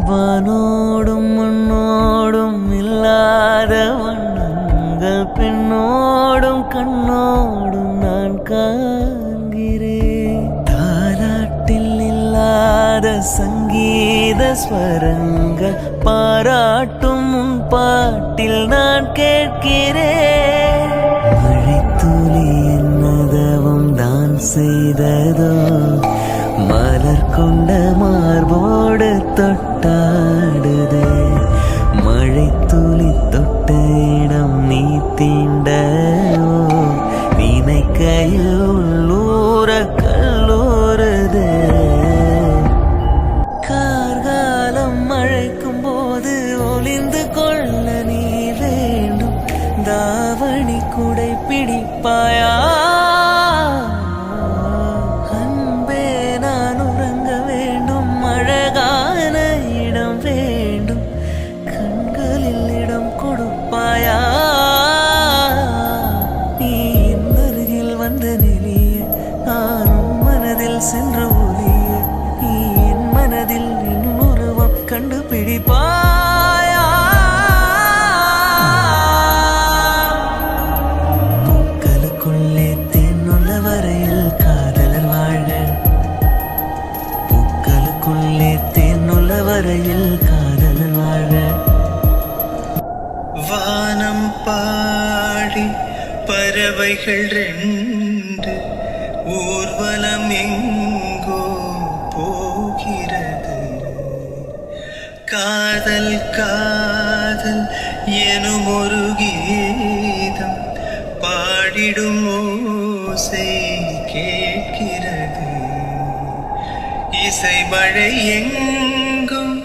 வானோடும் மண்ணோடும் இல்லாத வண்ணங்கள் பெண்ணோடும் கண்ணோடும் நான் காண்கிறேன். தாலாட்டில் இல்லாத சங்கீத ஸ்வரங்கள் பாராட்டும் உன் பாட்டில் நான் கேட்கிறேன். மழைத்துளி என்னதவும் தான் செய்ததோ, மலர் கொண்ட மார்போடு தொட்டாடுதே. மழை துளி தொட்ட இடம் நீ தீண்டவோ, நினைக்கையில் உள்ளூர கல்லூருதே. கார்காலம் மழைக்கும் போது ஒளிந்து கொள்ள நீ வேண்டும். தாவணி குடை பிடிப்பாயா? சென்று ஒளிய நீ என் மனதில் என் உருவம் கண்டுபிடிப்பாயா? பூக்களுக்குள்ளே தேனுள்ள வரையில் காதலர் வாழ, பூக்களுக்குள்ளே தேனுள்ள வரையில் காதலர் வாழ. வானம் பாடி பறவைகள் ரெண்டு ஊர்வலம் எங்கோ போகிறது. காதல் காதல் எனும் ஒரு கீதம் பாடிடும் ஓசை கேட்கிறது. இசை மழை எங்கும்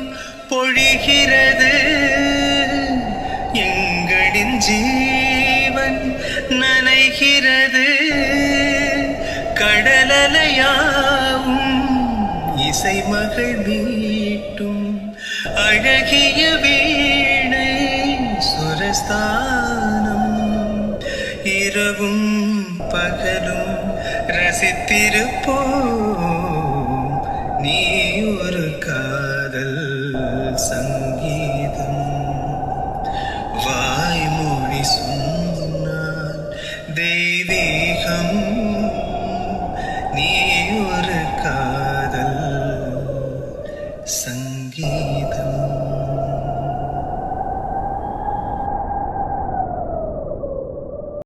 பொழிகிறது. எங்களின் ஜீவன் நனைகிறது. கடலலையாவும் இசை மகள் மீட்டும் அழகிய வீணை சுரஸ்தானம். இரவும் பகலும் ரசித்திருப்போம், நீ ஒரு காதல் சங்கீதம். வாய்மொழி சொன்னால் தெய்வீகம், நீ ஒரு